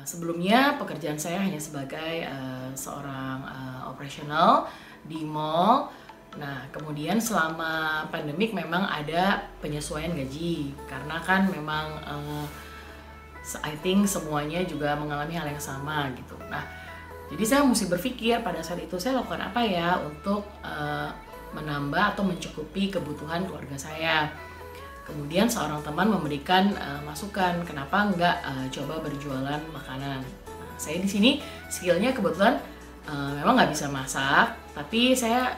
Sebelumnya pekerjaan saya hanya sebagai seorang operasional di mall. Nah, kemudian selama pandemik memang ada penyesuaian gaji karena kan memang I think semuanya juga mengalami hal yang sama gitu. Nah, jadi saya mesti berpikir pada saat itu saya lakukan apa ya untuk menambah atau mencukupi kebutuhan keluarga saya. Kemudian seorang teman memberikan masukan, kenapa nggak coba berjualan makanan. Nah, saya di sini skillnya kebetulan memang nggak bisa masak, tapi saya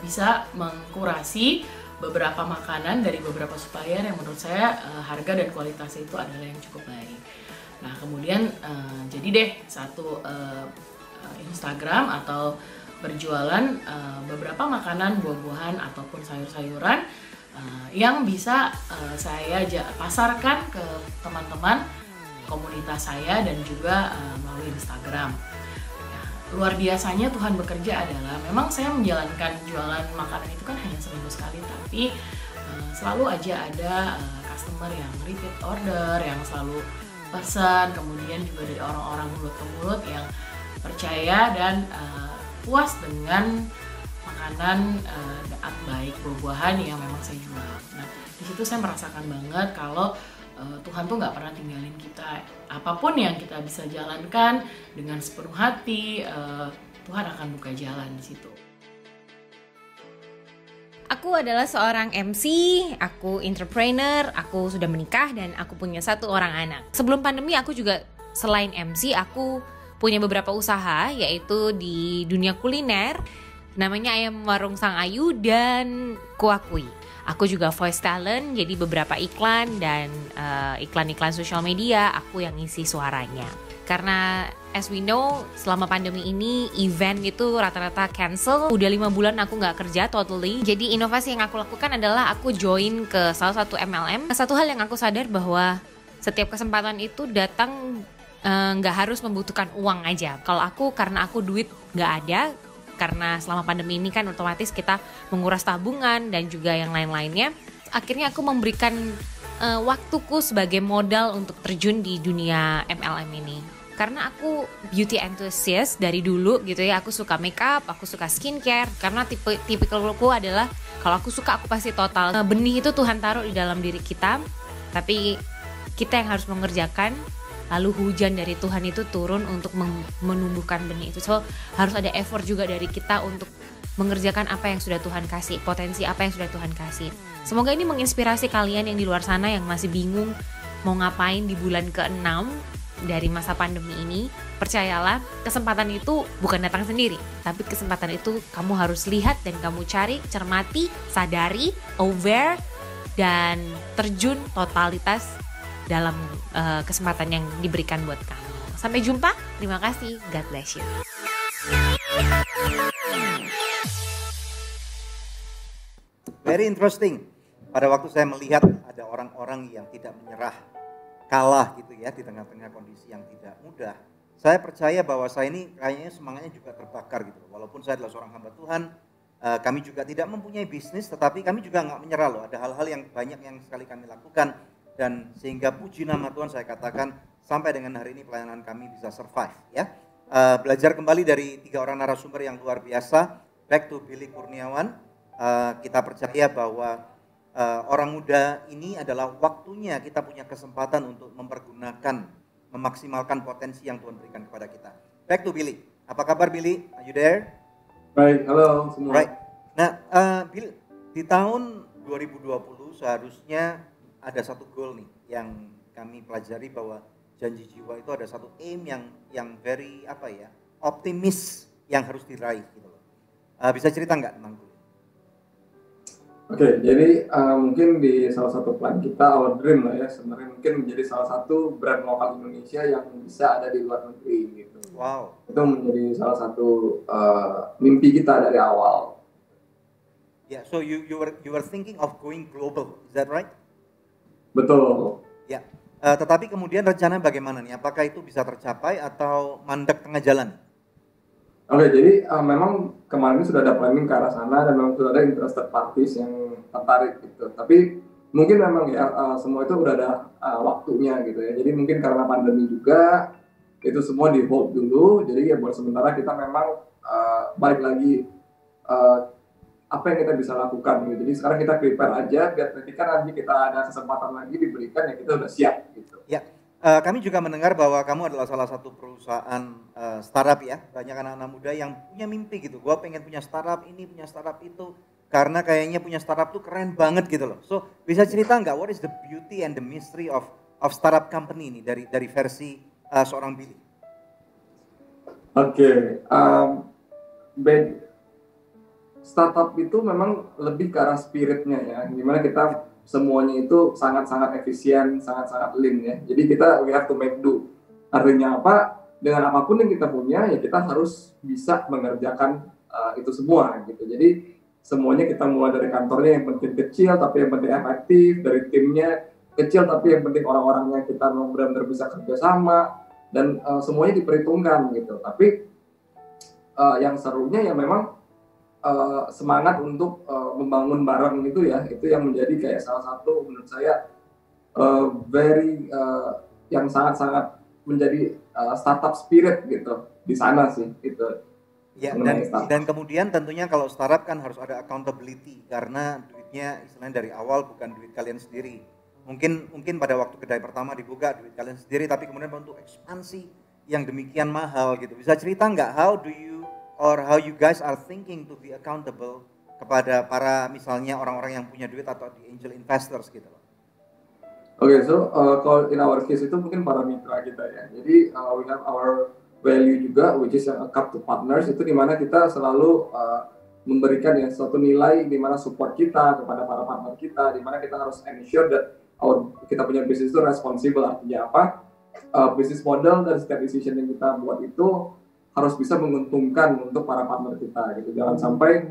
bisa mengkurasi beberapa makanan dari beberapa supplier yang menurut saya harga dan kualitasnya itu adalah yang cukup baik. Nah, kemudian jadi deh satu Instagram atau berjualan beberapa makanan, buah-buahan ataupun sayur-sayuran yang bisa saya pasarkan ke teman-teman komunitas saya dan juga melalui Instagram. Nah, luar biasanya Tuhan bekerja adalah memang saya menjalankan jualan makanan itu kan hanya seminggu sekali, tapi selalu aja ada customer yang repeat order, yang selalu pesan, kemudian juga dari orang-orang mulut ke mulut yang percaya dan puas dengan makanan baik buah-buahan yang memang saya jual. Nah, di situ saya merasakan banget kalau Tuhan tuh nggak pernah tinggalin kita. Apapun yang kita bisa jalankan dengan sepenuh hati, Tuhan akan buka jalan di situ. Aku adalah seorang MC, aku entrepreneur, aku sudah menikah dan aku punya 1 orang anak. Sebelum pandemi aku juga selain MC, aku punya beberapa usaha yaitu di dunia kuliner. Namanya Ayam Warung Sang Ayu dan Kuakui. Aku juga voice talent, jadi beberapa iklan dan iklan-iklan sosial media aku yang ngisi suaranya. Karena as we know, selama pandemi ini event itu rata-rata cancel. Udah 5 bulan aku gak kerja totally. Jadi inovasi yang aku lakukan adalah aku join ke salah satu MLM. Satu hal yang aku sadar bahwa setiap kesempatan itu datang gak harus membutuhkan uang aja. Kalau aku, karena aku duit gak ada, karena selama pandemi ini kan otomatis kita menguras tabungan dan juga yang lain-lainnya. Akhirnya aku memberikan waktuku sebagai modal untuk terjun di dunia MLM ini. Karena aku beauty enthusiast dari dulu gitu ya. Aku suka makeup, aku suka skincare. Karena tipikalku adalah kalau aku suka aku pasti total. Benih itu Tuhan taruh di dalam diri kita, tapi kita yang harus mengerjakan. Lalu hujan dari Tuhan itu turun untuk menumbuhkan benih itu. So harus ada effort juga dari kita untuk mengerjakan apa yang sudah Tuhan kasih, potensi apa yang sudah Tuhan kasih. Semoga ini menginspirasi kalian yang di luar sana yang masih bingung mau ngapain di bulan ke-6 dari masa pandemi ini. Percayalah, kesempatan itu bukan datang sendiri, tapi kesempatan itu kamu harus lihat dan kamu cari, cermati, sadari, aware, dan terjun totalitas dalam kesempatan yang diberikan buat kamu. Sampai jumpa, terima kasih, God bless you. Very interesting. Pada waktu saya melihat ada orang-orang yang tidak menyerah, kalah gitu ya di tengah-tengah kondisi yang tidak mudah. Saya percaya bahwa saya ini kayaknya semangatnya juga terbakar gitu. Walaupun saya adalah seorang hamba Tuhan, kami juga tidak mempunyai bisnis, tetapi kami juga nggak menyerah loh. Ada hal-hal yang banyak yang sekali kami lakukan. Dan sehingga puji nama Tuhan saya katakan sampai dengan hari ini pelayanan kami bisa survive ya. Belajar kembali dari 3 orang narasumber yang luar biasa. Back to Billy Kurniawan, kita percaya bahwa orang muda ini adalah waktunya kita punya kesempatan untuk mempergunakan, memaksimalkan potensi yang Tuhan berikan kepada kita. Back to Billy, apa kabar Billy? Are you there? Baik, halo semua. Right. Nah, Billy, di tahun 2020 seharusnya ada satu goal nih yang kami pelajari bahwa janji jiwa itu ada satu aim yang very optimis yang harus diraih gitu loh. Bisa cerita nggak tentang itu? Oke, jadi mungkin di salah satu plan kita, our dream lah ya, sebenarnya mungkin menjadi salah satu brand lokal Indonesia yang bisa ada di luar negeri gitu. Wow. Itu menjadi salah satu mimpi kita dari awal. Yeah, so you were thinking of going global, is that right? Betul. Ya, tetapi kemudian rencana bagaimana nih? Apakah itu bisa tercapai atau mandek tengah jalan? Oke, jadi memang kemarin sudah ada planning ke arah sana dan memang sudah ada interested parties yang tertarik gitu. Tapi mungkin memang ya semua itu udah ada waktunya gitu ya. Jadi mungkin karena pandemi juga itu semua di hold dulu. Jadi ya buat sementara kita memang balik lagi apa yang kita bisa lakukan gitu. Jadi sekarang kita prepare aja biar ketika nanti kita ada kesempatan lagi diberikan ya kita udah siap gitu. Ya, kami juga mendengar bahwa kamu adalah salah satu perusahaan startup ya. Banyak anak-anak muda yang punya mimpi gitu. Gua pengen punya startup ini, punya startup itu. Karena kayaknya punya startup tuh keren banget gitu loh. So, bisa cerita nggak what is the beauty and the mystery of startup company ini dari versi seorang Billy? Oke, startup itu memang lebih ke arah spiritnya ya, dimana kita semuanya itu sangat-sangat efisien, sangat-sangat lean ya. Jadi kita we have to make do. Artinya apa? Dengan apapun yang kita punya ya kita harus bisa mengerjakan itu semua gitu. Jadi semuanya kita mulai dari kantornya yang penting kecil tapi yang penting efektif, dari timnya kecil tapi yang penting orang-orangnya kita benar-benar bisa kerja sama dan semuanya diperhitungkan gitu. Tapi yang serunya ya memang semangat untuk membangun bareng itu ya, itu yang menjadi kayak salah satu menurut saya yang sangat-sangat menjadi startup spirit gitu di sana sih itu. Ya, dan kemudian tentunya kalau startup kan harus ada accountability karena duitnya istilahnya dari awal bukan duit kalian sendiri. Mungkin pada waktu kedai pertama dibuka duit kalian sendiri, tapi kemudian untuk ekspansi yang demikian mahal gitu. Bisa cerita nggak how you guys are thinking to be accountable kepada para misalnya orang-orang yang punya duit atau di angel investors gitu loh. Oke, so kalau in our case itu mungkin para mitra kita ya. Jadi we have our value juga, which is yang a cup to partners, itu dimana kita selalu memberikan ya suatu nilai dimana support kita kepada para partner kita, dimana kita harus ensure that kita punya bisnis itu responsible. Artinya apa? Bisnis model dan setiap decision yang kita buat itu harus bisa menguntungkan untuk para partner kita gitu. Jangan sampai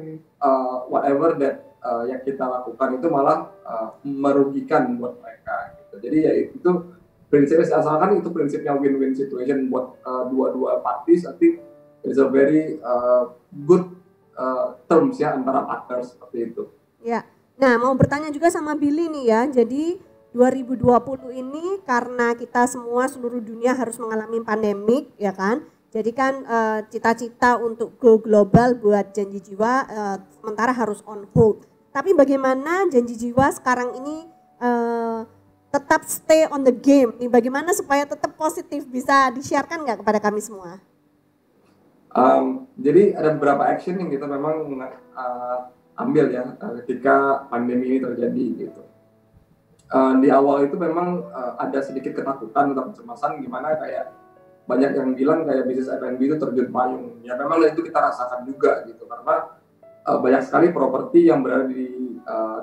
whatever that yang kita lakukan itu malah merugikan buat mereka gitu. Jadi ya itu prinsipnya, asalkan itu prinsipnya win-win situation buat dua-dua parties. I think it's a very good terms ya antara partner seperti itu. Ya, nah mau bertanya juga sama Billy nih ya. Jadi 2020 ini karena kita semua seluruh dunia harus mengalami pandemik ya kan. Jadi kan cita-cita untuk go global buat Janji Jiwa sementara harus on hold. Tapi bagaimana Janji Jiwa sekarang ini tetap stay on the game? Bagaimana supaya tetap positif, bisa di-sharekan nggak kepada kami semua? Jadi ada beberapa action yang kita memang ambil ya ketika pandemi ini terjadi gitu. Di awal itu memang ada sedikit ketakutan atau kecemasan gimana kayak banyak yang bilang kayak bisnis F&B itu terjun payung. Ya memang itu kita rasakan juga gitu karena banyak sekali properti yang berada di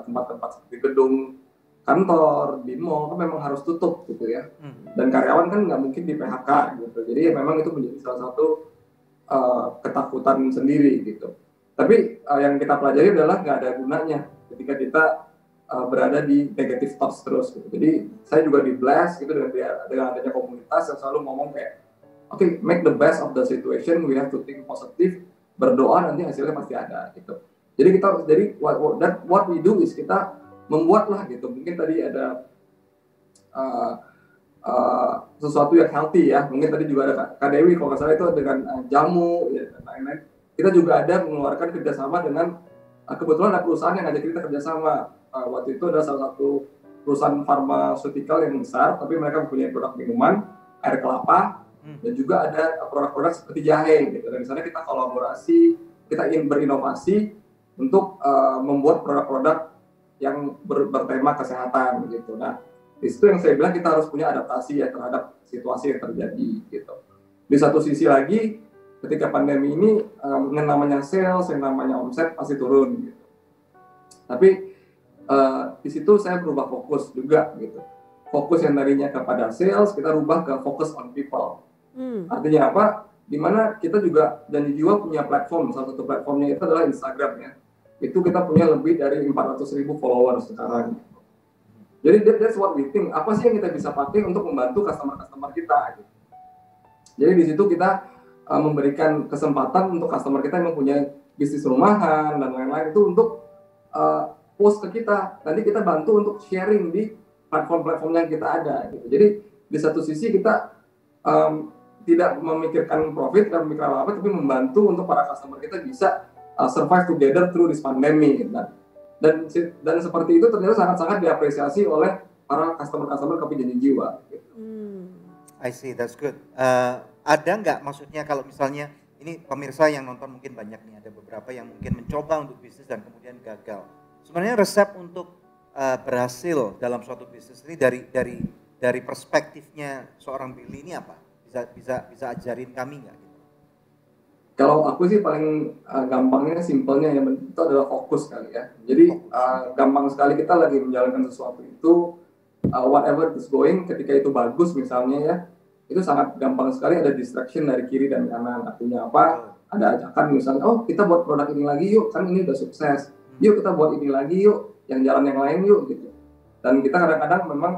tempat-tempat seperti gedung kantor, di mall kan memang harus tutup gitu ya. Dan karyawan kan nggak mungkin di PHK gitu. Jadi ya memang itu menjadi salah satu ketakutan sendiri gitu. Tapi yang kita pelajari adalah nggak ada gunanya ketika kita berada di negative thoughts terus gitu. Jadi saya juga di blast gitu dengan adanya komunitas yang selalu ngomong kayak okay, make the best of the situation, we have to think positive, berdoa nanti hasilnya pasti ada gitu. Jadi what we do is kita membuatlah gitu. Mungkin tadi ada sesuatu yang healthy ya. Mungkin tadi juga ada Kak Dewi kalau nggak salah itu dengan jamu ya, dan lain-lain. Kita juga ada mengeluarkan kerjasama dengan kebetulan ada perusahaan yang ngajak kita kerjasama. Waktu itu ada salah satu perusahaan farmaceutical yang besar, tapi mereka mempunyai produk minuman, air kelapa, dan juga ada produk-produk seperti jahe gitu. Dan di sana kita kolaborasi, kita ingin berinovasi untuk membuat produk-produk yang bertema kesehatan gitu. Nah, di situ yang saya bilang kita harus punya adaptasi ya terhadap situasi yang terjadi gitu. Di satu sisi lagi, ketika pandemi ini yang namanya sales, yang namanya omset pasti turun gitu. Tapi di situ saya berubah fokus juga gitu. Fokus yang tadinya kepada sales, kita rubah ke fokus on people. Artinya apa? Dimana kita juga Janji Jiwa punya platform, salah satu platformnya itu adalah Instagram ya. Itu kita punya lebih dari 400.000 followers sekarang. Jadi that's what we think. Apa sih yang kita bisa pakai untuk membantu customer-customer kita? Gitu. Jadi di situ kita memberikan kesempatan untuk customer kita yang mempunyai bisnis rumahan dan lain-lain itu untuk post ke kita. Nanti kita bantu untuk sharing di platform-platform yang kita ada. Gitu. Jadi di satu sisi kita tidak memikirkan profit, tidak memikirkan apa, tapi membantu untuk para customer kita bisa survive together through this pandemic. Dan seperti itu ternyata sangat-sangat diapresiasi oleh para customer kopi janji jiwa. I see, that's good. Ada nggak maksudnya kalau misalnya ini pemirsa yang nonton mungkin banyak nih, ada beberapa yang mungkin mencoba untuk bisnis dan kemudian gagal. Sebenarnya resep untuk berhasil dalam suatu bisnis ini dari perspektifnya seorang Billy ini apa? Bisa ajarin kami nggak? Kalau aku sih paling gampangnya, simpelnya ya, itu adalah fokus kali ya. Jadi gampang sekali kita lagi menjalankan sesuatu itu, whatever is going, ketika itu bagus misalnya ya, itu sangat gampang sekali ada distraction dari kiri dan kanan. Artinya apa? Ada ajakan misalnya, oh kita buat produk ini lagi yuk, kan ini udah sukses. Yuk kita buat ini lagi yuk, yang jalan yang lain yuk gitu. Dan kita kadang-kadang memang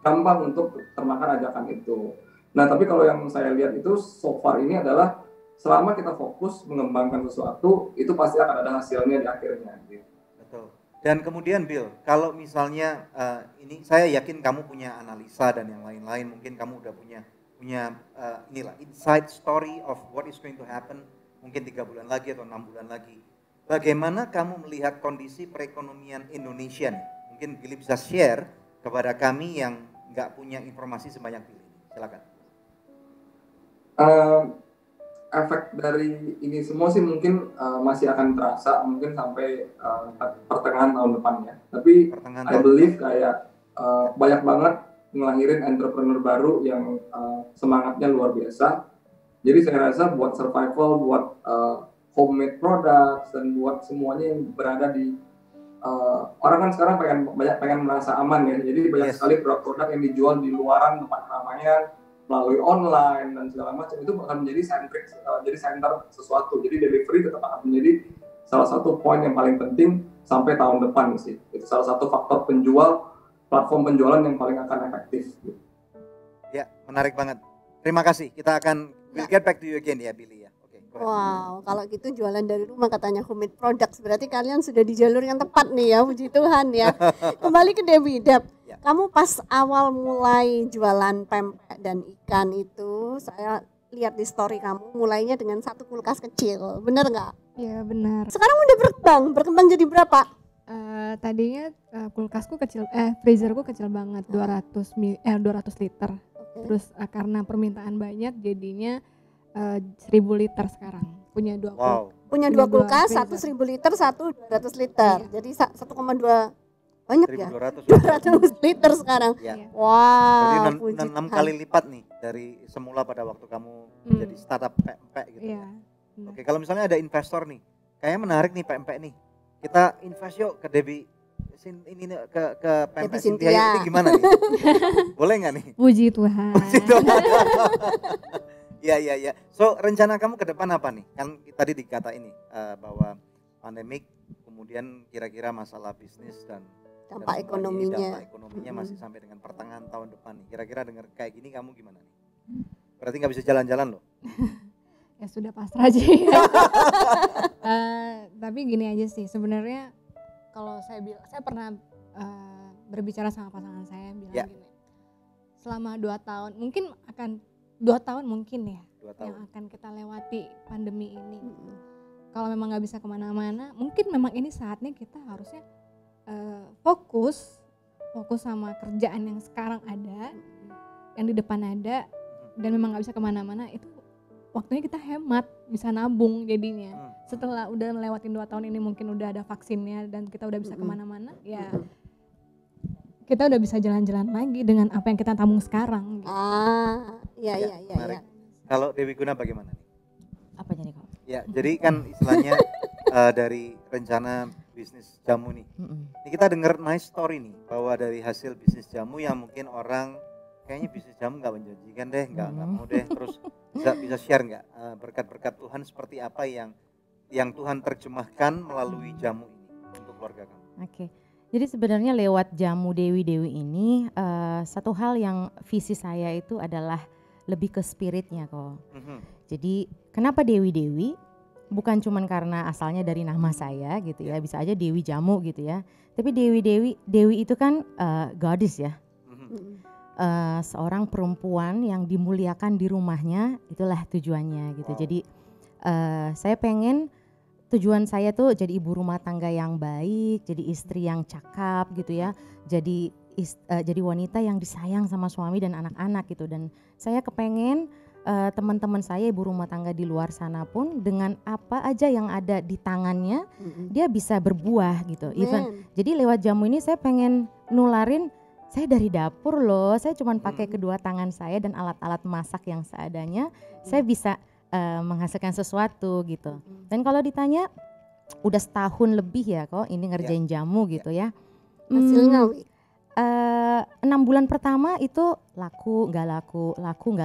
gampang untuk termakan ajakan itu. Nah, tapi kalau yang saya lihat itu so far ini adalah selama kita fokus mengembangkan sesuatu, itu pasti akan ada hasilnya di akhirnya. Gitu. Betul. Dan kemudian Bill, kalau misalnya ini saya yakin kamu punya analisa dan yang lain-lain, mungkin kamu udah punya inilah inside story of what is going to happen mungkin 3 bulan lagi atau 6 bulan lagi. Bagaimana kamu melihat kondisi perekonomian Indonesia nih? Mungkin Billy bisa share kepada kami yang nggak punya informasi sebanyak Billy. Silakan. Efek dari ini semua sih mungkin masih akan terasa mungkin sampai pertengahan tahun depan ya. Tapi I believe kayak banyak banget ngelahirin entrepreneur baru yang semangatnya luar biasa. Jadi saya rasa buat survival, buat homemade products dan buat semuanya yang berada di orang kan sekarang pengen merasa aman ya. Jadi banyak sekali produk-produk yang dijual di luaran tempat keramaian melalui online dan segala macam, itu akan menjadi center sesuatu. Jadi delivery tetap akan menjadi salah satu poin yang paling penting sampai tahun depan sih. Itu salah satu faktor platform penjualan yang paling akan efektif. Ya, menarik banget. Terima kasih. Kita akan we'll get back to you again ya Billy ya. Oke. Wow, kalau gitu jualan dari rumah katanya homemade products, berarti kalian sudah di jalur yang tepat nih ya, puji Tuhan ya. Kembali ke Debbie. Kamu pas awal mulai jualan pempek dan ikan itu, saya lihat di story kamu mulainya dengan satu kulkas kecil, bener nggak? Iya benar. Sekarang udah berkembang jadi berapa? Tadinya kulkasku kecil, freezerku kecil banget, 200 liter. Okay. Terus karena permintaan banyak jadinya 1000 liter sekarang. Punya dua kulkas, satu 1000 liter, satu 200 liter. Iya. Jadi 1,2 banyak 1200 ya? 200 liter sekarang. Ya. Wow. Jadi 6 kali lipat nih dari semula pada waktu kamu jadi startup pempek gitu. Iya. Oke, kalau misalnya ada investor nih, kayaknya menarik nih pempek nih. Kita invest yuk ke Debbie ini ke pempek Cynthia ini gimana nih? Boleh nggak nih? Puji Tuhan. Ya. So rencana kamu ke depan apa nih? Kan tadi dikata ini bahwa pandemik, kemudian kira-kira masalah bisnis dan dampak ekonominya masih sampai dengan pertengahan tahun depan nih. Kira-kira dengar kayak gini kamu gimana nih? Berarti nggak bisa jalan-jalan loh. Ya sudah pasrah aja ya. Tapi gini aja sih, sebenarnya kalau saya pernah berbicara sama pasangan saya bilang gini, selama 2 tahun mungkin akan 2 tahun mungkin ya 2 tahun yang akan kita lewati pandemi ini. Kalau memang nggak bisa kemana-mana, mungkin memang ini saatnya kita harusnya fokus sama kerjaan yang sekarang ada, yang di depan ada, dan memang nggak bisa kemana-mana, itu waktunya kita hemat, bisa nabung jadinya. Setelah udah melewatin 2 tahun ini mungkin udah ada vaksinnya dan kita udah bisa kemana-mana, ya kita udah bisa jalan-jalan lagi dengan apa yang kita tabung sekarang. Gitu. Iya. Kalau Dewi Guna bagaimana? Apanya nih kok? Ya, jadi kan istilahnya dari rencana bisnis jamu nih. Ini kita dengar nice story nih bahwa dari hasil bisnis jamu yang mungkin orang kayaknya bisnis jamu nggak menjanjikan deh, nggak mau deh. Terus bisa share nggak berkat-berkat Tuhan seperti apa yang Tuhan terjemahkan melalui jamu ini untuk keluarga kamu? Oke. Jadi sebenarnya lewat jamu Dewi ini satu hal yang visi saya itu adalah lebih ke spiritnya kok. Jadi kenapa Dewi? Bukan cuman karena asalnya dari nama saya gitu ya, bisa aja Dewi Jamu gitu ya. Tapi Dewi itu kan goddess ya. seorang perempuan yang dimuliakan di rumahnya, itulah tujuannya gitu. Jadi saya pengen tujuan saya tuh jadi ibu rumah tangga yang baik, jadi istri yang cakap gitu ya, jadi wanita yang disayang sama suami dan anak-anak gitu. Dan saya kepengen teman-teman saya ibu rumah tangga di luar sana pun dengan apa aja yang ada di tangannya dia bisa berbuah gitu. Even jadi lewat jamu ini saya pengen nularin, saya dari dapur loh, saya cuma pakai kedua tangan saya dan alat-alat masak yang seadanya, saya bisa menghasilkan sesuatu gitu. Dan kalau ditanya udah setahun lebih ya kok ini ngerjain jamu gitu ya. Hasilnya 6 bulan pertama itu laku nggak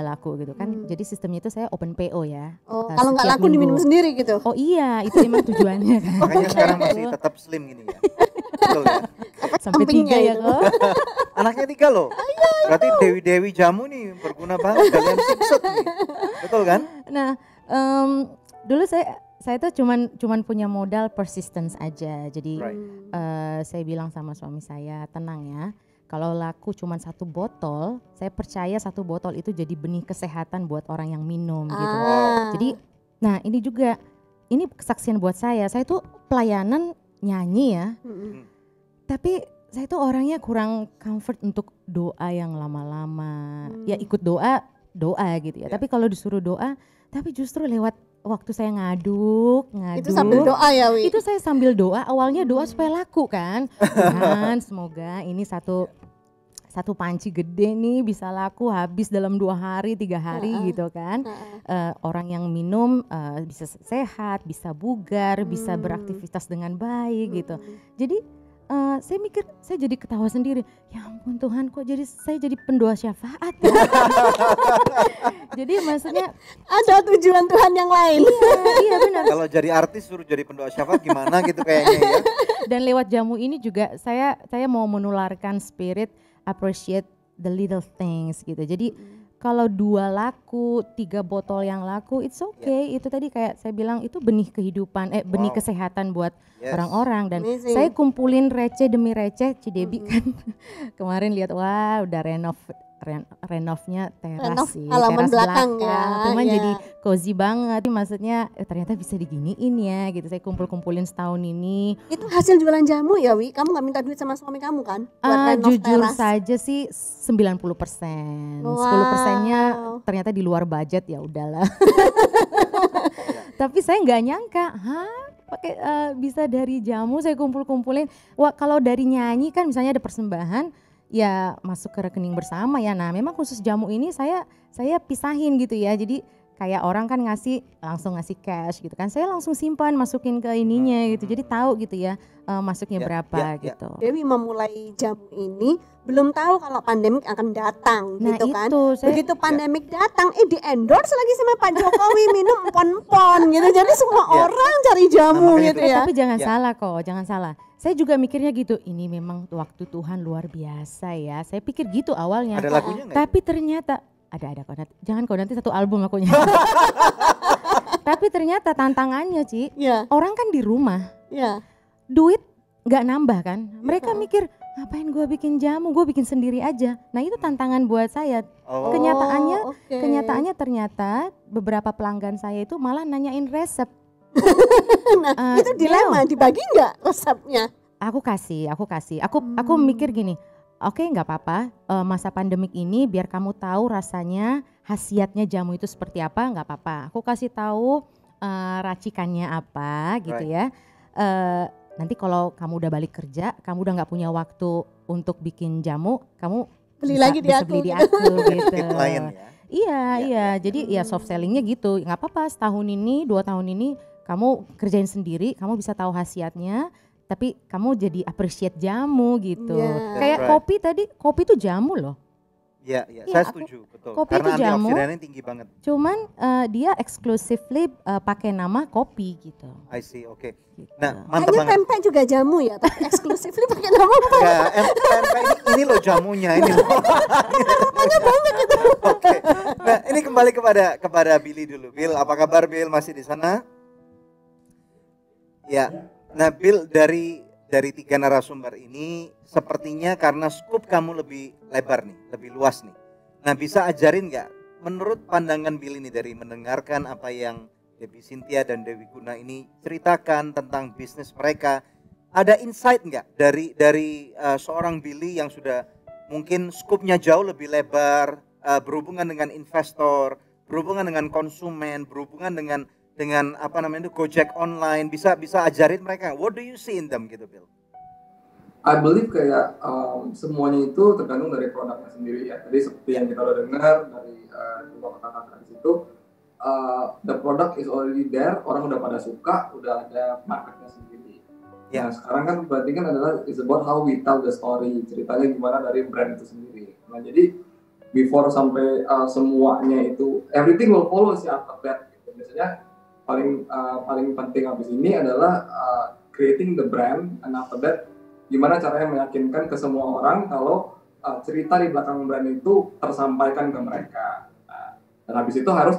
laku gitu kan. Jadi sistemnya itu saya open PO ya. Kalau nggak laku diminum sendiri gitu. Oh iya, itu emang tujuannya kan. Makanya sekarang masih tetap slim gini ya. Betul ya. Sampai 3 ya kok. Anaknya 3 loh. Berarti Dewi jamu nih berguna banget, kalian sukses nih. Betul kan? Nah, dulu saya tuh cuman punya modal persistence aja. Jadi saya bilang sama suami saya, tenang ya. Kalau laku cuman 1 botol, saya percaya 1 botol itu jadi benih kesehatan buat orang yang minum gitu. Jadi, nah ini juga, ini kesaksian buat saya. Saya tuh pelayanan nyanyi ya. Tapi saya tuh orangnya kurang comfort untuk doa yang lama-lama. Ya ikut doa gitu ya. Tapi kalau disuruh doa, tapi justru lewat waktu saya ngaduk. Itu sambil doa ya Wi? Itu saya sambil doa, awalnya doa supaya laku kan. Tuhan semoga ini satu panci gede nih bisa laku habis dalam 2 hari, 3 hari gitu kan. Orang yang minum bisa sehat, bisa bugar, bisa beraktivitas dengan baik gitu. Jadi saya mikir, saya jadi ketawa sendiri. Ya ampun Tuhan, kok saya jadi pendoa syafaat ya? Jadi maksudnya ada tujuan Tuhan yang lain. Iya benar. Kalau jadi artis suruh jadi pendoa syafaat gimana gitu kayaknya ya. Dan lewat jamu ini juga saya mau menularkan spirit appreciate the little things gitu. Jadi kalau 2 laku, 3 botol yang laku, it's okay. Itu tadi kayak saya bilang itu benih kehidupan, benih kesehatan buat orang-orang. Dan saya kumpulin receh demi receh. Cidebi kan kemarin lihat, wah udah renovnya teras sih, halaman teras belakang ya. Cuman jadi cozy banget. Ternyata bisa diginiin ya gitu. Saya kumpulin setahun ini. Itu hasil jualan jamu ya Wi? Kamu gak minta duit sama suami kamu kan? Jujur saja sih 90%. 10%-nya ternyata di luar budget, ya udahlah. Tapi saya nggak nyangka, pakai bisa dari jamu saya kumpulin. Wah, kalau dari nyanyi kan misalnya ada persembahan, ya masuk ke rekening bersama ya. Nah memang khusus jamu ini saya pisahin gitu ya. Jadi kayak orang kan langsung ngasih cash gitu kan. Saya langsung simpan, masukin ke ininya gitu. Jadi tahu gitu ya masuknya berapa gitu. Dewi memulai jamu ini belum tahu kalau pandemik akan datang gitu kan. Begitu pandemik datang di endorse lagi sama Pak Jokowi minum empon-empon gitu. Jadi semua orang cari jamu gitu ya. Tapi jangan salah kok, jangan salah. Saya juga mikirnya gitu, ini memang waktu Tuhan luar biasa ya. Saya pikir gitu awalnya. Ada lagunya nggak? Tapi ternyata ada kok, jangan kok nanti 1 album akunya. Tapi ternyata tantangannya Ci, orang kan di rumah, duit nggak nambah kan. Mereka mikir, ngapain gue bikin jamu, gue bikin sendiri aja. Nah itu tantangan buat saya. Kenyataannya ternyata beberapa pelanggan saya itu malah nanyain resep. Nah, itu dilema, dibagi nggak resepnya? Aku kasih. Aku mikir gini, oke, nggak apa-apa. Masa pandemik ini biar kamu tahu rasanya, khasiatnya jamu itu seperti apa, nggak apa-apa. Aku kasih tahu racikannya apa, gitu ya. Nanti kalau kamu udah balik kerja, kamu udah nggak punya waktu untuk bikin jamu, kamu beli lagi di aku gitu. Klien ya. Iya. Jadi ya soft sellingnya gitu. Nggak apa-apa, setahun ini, 2 tahun ini kamu kerjain sendiri, kamu bisa tahu khasiatnya, tapi kamu jadi appreciate jamu gitu. Kayak kopi tadi, kopi itu jamu loh. Iya, saya setuju, betul. Kopi Karena itu jamu, antioksidannya tinggi banget. Cuman dia exclusively pakai nama kopi gitu. I see, oke. Gitu. Nah, mantap banget. Pempek juga jamu ya, tapi exclusively pakai nama apa? Ya, pempek ini loh jamunya, ini loh. Namanya banyak itu. Oke. Nah, ini kembali kepada Billy dulu. Bill, apa kabar Bill? Masih di sana? Ya. Nah, Bill dari dari 3 narasumber ini sepertinya karena scoop kamu lebih lebar nih, lebih luas nih. Nah, bisa ajarin nggak menurut pandangan Bill ini dari mendengarkan apa yang Debbie Cynthia dan Dewi Guna ini ceritakan tentang bisnis mereka, ada insight nggak dari seorang Billy yang sudah mungkin scoopnya jauh lebih lebar, berhubungan dengan investor, berhubungan dengan konsumen, berhubungan dengan apa namanya itu Gojek online, bisa ajarin mereka what do you see in them gitu, Bill? I believe kayak semuanya itu tergantung dari produknya sendiri ya. Jadi seperti yang kita udah dengar dari dua kata-kata di situ, the product is already there, orang udah pada suka, udah ada marketnya sendiri. Nah sekarang kan berarti kan adalah is about how we tell the story, ceritanya gimana dari brand itu sendiri. Nah jadi before sampai semuanya itu everything will follow si after that. Gitu. Biasanya paling penting habis ini adalah creating the brand, and after that gimana caranya meyakinkan ke semua orang kalau cerita di belakang brand itu tersampaikan ke mereka. Nah, dan habis itu harus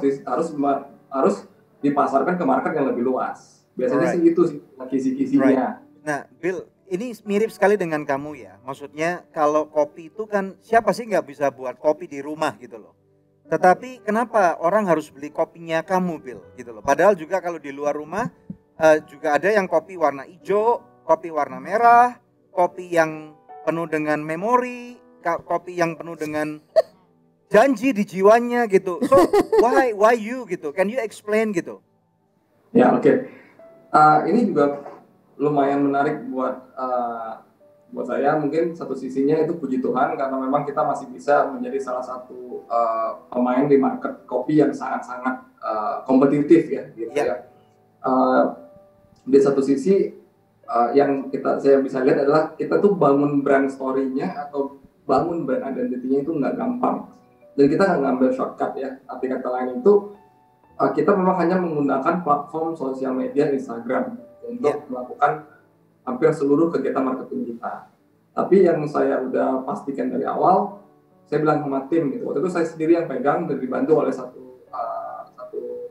dipasarkan ke market yang lebih luas. Biasanya sih itu sih kisi-kisinya. Nah, Bill, ini mirip sekali dengan kamu ya. Maksudnya kalau kopi itu kan siapa sih nggak bisa buat kopi di rumah gitu loh. Tetapi kenapa orang harus beli kopinya kamu, Bill, gitu loh. Padahal juga kalau di luar rumah juga ada yang kopi warna hijau, kopi warna merah, kopi yang penuh dengan memori, kopi yang penuh dengan janji di jiwanya gitu. So why you gitu? Can you explain gitu? Ya oke. Ini juga lumayan menarik buat saya. Mungkin satu sisinya itu puji Tuhan karena memang kita masih bisa menjadi salah satu pemain di market kopi yang sangat-sangat kompetitif ya. Gitu ya. Di satu sisi yang saya bisa lihat adalah kita tuh bangun brand story-nya atau bangun brand identity-nya itu nggak gampang. Dan kita nggak ngambil shortcut ya. Arti kata lain itu kita memang hanya menggunakan platform sosial media Instagram untuk melakukan hampir seluruh kegiatan marketing kita. Tapi yang saya udah pastikan dari awal, saya bilang sama tim gitu. Waktu itu saya sendiri yang pegang dan dibantu oleh satu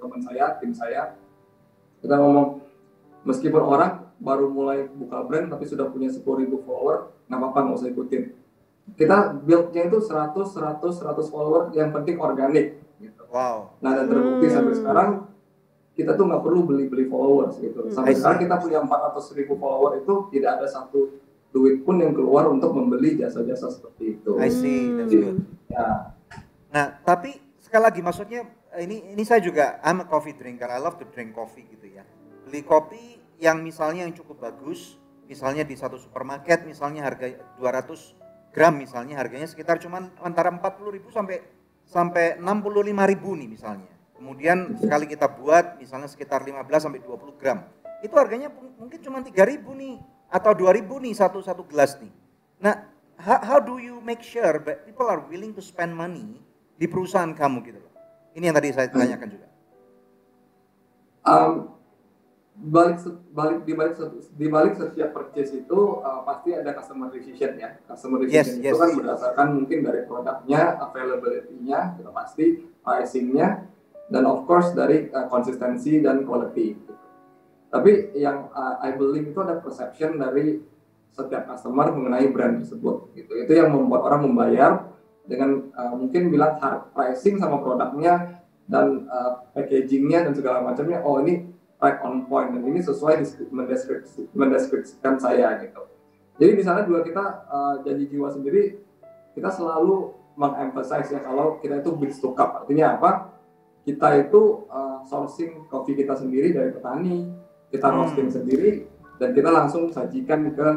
teman saya, tim saya. Kita ngomong, meskipun orang baru mulai buka brand tapi sudah punya 10.000 follower, nggak apa-apa, nggak usah ikutin. Kita build-nya itu 100 follower, yang penting organik. Gitu. Wow. Nah dan terbukti sampai sekarang kita tuh nggak perlu beli followers gitu. Sampai sekarang kita punya 400.000 follower itu tidak ada satu duit pun yang keluar untuk membeli jasa-jasa seperti itu. I see, that's good. Ya. Nah tapi sekali lagi maksudnya ini saya juga I'm a coffee drinker, I love to drink coffee gitu ya. Beli kopi yang misalnya yang cukup bagus, misalnya di satu supermarket misalnya harga 200 gram misalnya harganya sekitar cuman antara 40.000 sampai 65.000 nih misalnya. Kemudian sekali kita buat misalnya sekitar 15 sampai 20 gram. Itu harganya mungkin cuma 3.000 nih atau 2.000 nih satu gelas nih. Nah, how do you make sure that people are willing to spend money di perusahaan kamu gitu loh. Ini yang tadi saya tanyakan juga. Di balik setiap purchase itu pasti ada customer decision ya. Customer decision itu kan berdasarkan mungkin dari produknya, availability-nya, itu pasti pricing-nya, dan of course dari konsistensi dan quality. Gitu. Tapi yang I believe itu ada perception dari setiap customer mengenai brand tersebut. Gitu. Itu yang membuat orang membayar dengan mungkin bilang pricing sama produknya dan packaging-nya dan segala macamnya. Oh ini right on point dan ini sesuai mendeskripsikan saya gitu. Jadi di sana juga kita janji jiwa sendiri, kita selalu mengemphasize ya kalau kita itu beans to cup. Artinya apa? Kita itu sourcing kopi kita sendiri dari petani, kita roasting sendiri dan kita langsung sajikan ke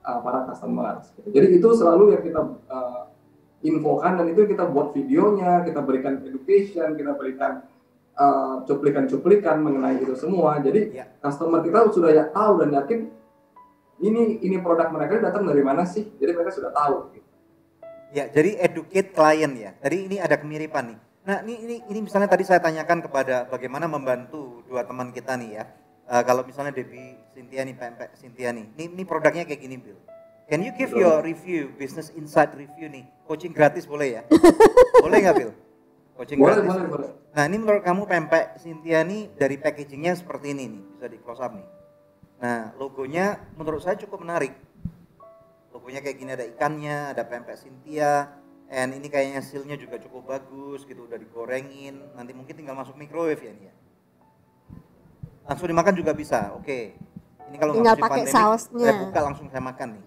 para customer. Jadi itu selalu yang kita infokan dan itu kita buat videonya, kita berikan education, kita berikan cuplikan-cuplikan mengenai itu semua. Jadi customer kita sudah tahu dan yakin ini produk mereka datang dari mana sih. Jadi mereka sudah tahu. Ya, jadi educate klien ya. Tadi ini ada kemiripan nih. Nah, ini misalnya tadi saya tanyakan kepada bagaimana membantu dua teman kita nih ya. Kalau misalnya Debbie Cynthia nih, Pempek Cynthia nih. Ini produknya kayak gini, Bill. Can you give your review, business insight review nih? Coaching gratis boleh ya? Boleh nggak, Bill? Coaching boleh, gratis. Boleh. Nah ini menurut kamu Pempek Cynthia nih dari packagingnya seperti ini nih, bisa di close up nih. Nah, logonya menurut saya cukup menarik. Logonya kayak gini, ada ikannya, ada pempek Cynthia, and ini kayaknya hasilnya juga cukup bagus gitu, udah digorengin. Nanti mungkin tinggal masuk microwave ya ini ya. Langsung dimakan juga bisa. Oke. Ini kalau tinggal nggak pakai pandemi, sausnya. saya buka langsung saya makan nih.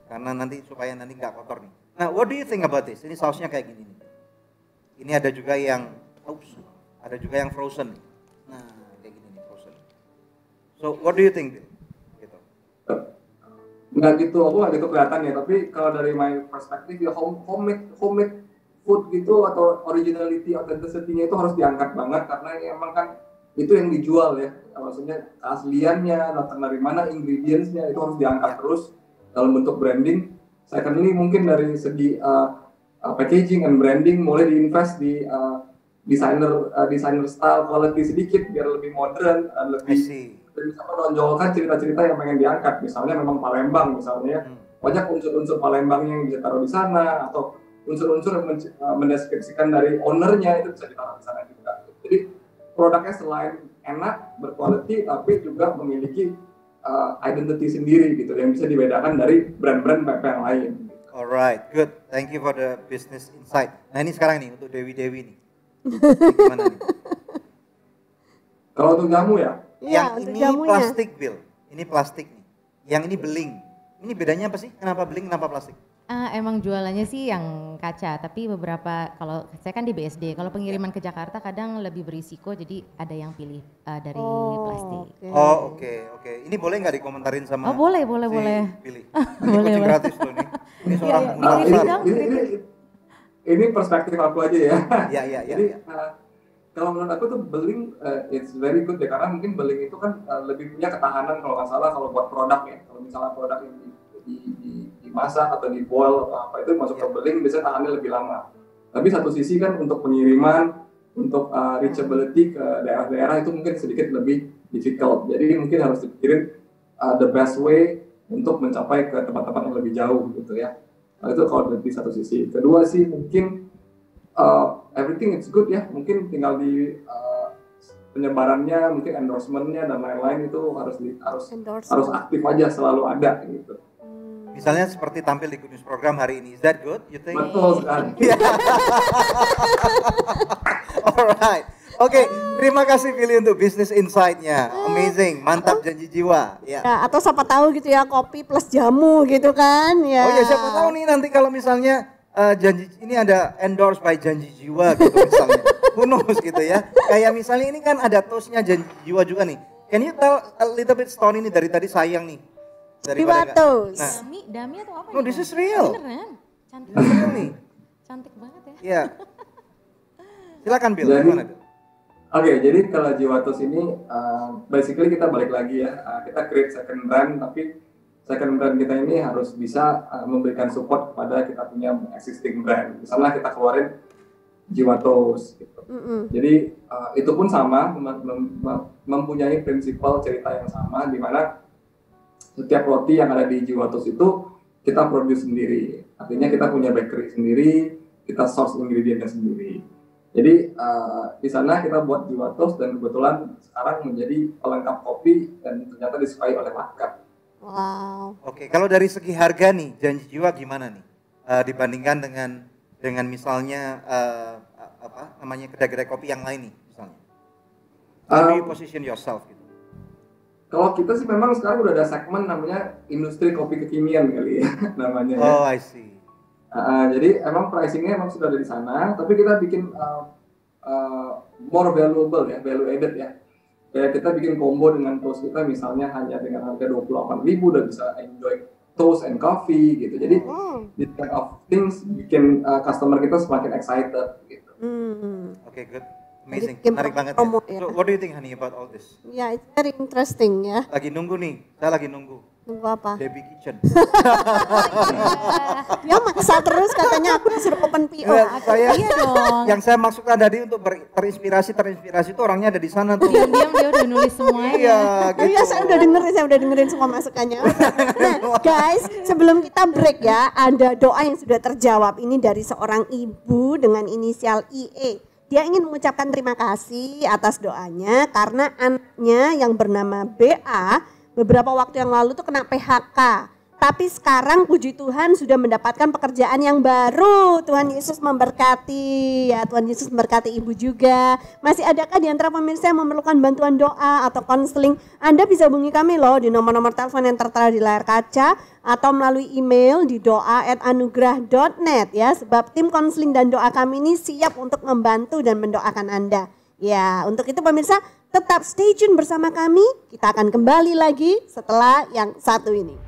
Karena nanti supaya nanti nggak kotor nih. Nah, what do you think about this? Ini sausnya kayak gini nih. Ini ada juga yang frozen nih. Nah, kayak gini nih frozen. So, what do you think? Gitu. Nggak gitu, aku nggak gitu kelihatan ya. Tapi kalau dari my perspektif ya homemade food gitu atau originality, authenticity-nya itu harus diangkat banget karena ini emang kan itu yang dijual ya. Maksudnya keasliannya, datang dari mana, ingredients-nya itu harus diangkat terus dalam bentuk branding. Secondly, mungkin dari segi packaging and branding mulai diinvest di designer style quality sedikit biar lebih modern dan lebih bisa menonjolkan cerita-cerita yang pengen diangkat. Misalnya memang Palembang misalnya, banyak unsur-unsur Palembang yang bisa taruh di sana atau unsur-unsur yang mendeskripsikan dari ownernya itu bisa ditaruh di sana juga. Jadi produknya selain enak, berkualitas, tapi juga memiliki identity sendiri gitu yang bisa dibedakan dari brand-brand pempek yang lain. Alright, good. Thank you for the business insight. Nah ini sekarang nih untuk Dewi nih. Gimana nih? Kalau untuk jamu ya? Yang ini jamunya. Plastik, Bill. Ini plastik nih. Yang ini beling. Ini bedanya apa sih? Kenapa beling, kenapa plastik? Emang jualannya sih yang kaca, tapi beberapa, kalau saya kan di BSD, kalau pengiriman ke Jakarta kadang lebih berisiko, jadi ada yang pilih dari plastik. Okay. Oh oke. Ini boleh nggak dikomentarin sama? Oh boleh. Pilih. Ini coaching gratis loh nih. Ini seorang ini perspektif aku aja ya. Iya. Jadi kalau menurut aku tuh beling it's very good ya, karena mungkin beling itu kan lebih punya ketahanan kalau nggak salah kalau buat produk ya. Kalau misalnya produk ini dimasak atau di boil atau apa itu masuk ke beling bisa tahannya lebih lama. Tapi satu sisi kan untuk pengiriman, untuk reachability ke daerah-daerah itu mungkin sedikit lebih difficult. Jadi mungkin harus dipikirin the best way untuk mencapai ke tempat-tempat yang lebih jauh gitu ya. Nah, itu kalau dari satu sisi. Kedua sih mungkin everything is good ya. Mungkin tinggal di penyebarannya, mungkin endorsementnya dan lain-lain itu harus aktif aja, selalu ada gitu. Misalnya seperti tampil di Good News program hari ini, is that good? You think? Betul sekali. Alright, oke. Terima kasih Billy untuk business insight-nya, amazing, mantap, janji jiwa. Ya, atau siapa tahu gitu ya, kopi plus jamu gitu kan? Ya. Oh ya, siapa tahu nih nanti kalau misalnya janji ini ada endorse by janji jiwa gitu misalnya, who knows gitu ya. Kayak misalnya ini kan ada toastnya janji jiwa juga nih. Can you tell a little bit story nih dari tadi sayang nih? Jiwatos. Nah, dami atau apa? No, this is real. Beneran? Cantik nih. Cantik banget ya. Iya. Silakan Bill, gimana Bill? Oke, jadi kalau Jiwatos ini basically kita balik lagi ya. Kita create second brand, tapi second brand kita ini harus bisa memberikan support kepada kita punya existing brand. Misalnya kita keluarin Jiwatos gitu. Jadi itu pun sama mempunyai prinsipal cerita yang sama di mana setiap roti yang ada di Jiwatos itu kita produce sendiri. Artinya kita punya bakery sendiri, kita source ingredientnya sendiri. Jadi di sana kita buat Jiwatos dan kebetulan sekarang menjadi pelengkap kopi dan ternyata disukai oleh masyarakat. Wow. Oke, kalau dari segi harga nih, janji jiwa gimana nih dibandingkan dengan misalnya kedai-kedai kopi yang lain nih misalnya? How do you position yourself gitu? Kalau kita sih memang sekarang udah ada segmen namanya industri kopi kekinian kali ya namanya. Oh, I see. Jadi emang pricingnya emang sudah ada di sana, tapi kita bikin more valuable ya, value added ya. Kayak kita bikin combo dengan toast kita misalnya hanya dengan harga 28.000 udah bisa enjoy toast and coffee gitu. Jadi this kind of things bikin customer kita semakin excited gitu. Oke, good. Amazing, menarik banget ya. So, what do you think Hani about all this? Ya, it's very interesting ya. Lagi nunggu nih, saya lagi nunggu. Nunggu apa? Debbie Kitchen. Dia maksa terus katanya aku disuruh open PO. Iya dong. Yang saya maksudkan tadi untuk terinspirasi itu orangnya ada di sana tuh. Diam-diam dia udah nulis semuanya. Iya, gitu. Iya, saya udah dengerin semua masukannya. Nah, guys, sebelum kita break ya, ada doa yang sudah terjawab. Ini dari seorang ibu dengan inisial IE. Dia ingin mengucapkan terima kasih atas doanya karena anaknya yang bernama BA beberapa waktu yang lalu tuh kena PHK. Tapi sekarang puji Tuhan sudah mendapatkan pekerjaan yang baru. Tuhan Yesus memberkati, ya Tuhan Yesus memberkati ibu juga. Masih adakah di antara pemirsa yang memerlukan bantuan doa atau konseling? Anda bisa hubungi kami loh di nomor-nomor telepon yang tertera di layar kaca atau melalui email di doa@anugerah.net ya. Sebab tim konseling dan doa kami ini siap untuk membantu dan mendoakan Anda. Ya, untuk itu pemirsa tetap stay tune bersama kami. Kita akan kembali lagi setelah yang satu ini.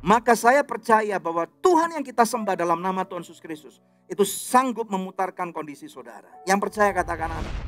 Maka saya percaya bahwa Tuhan yang kita sembah dalam nama Tuhan Yesus Kristus itu sanggup memutarkan kondisi saudara. Yang percaya katakan amin.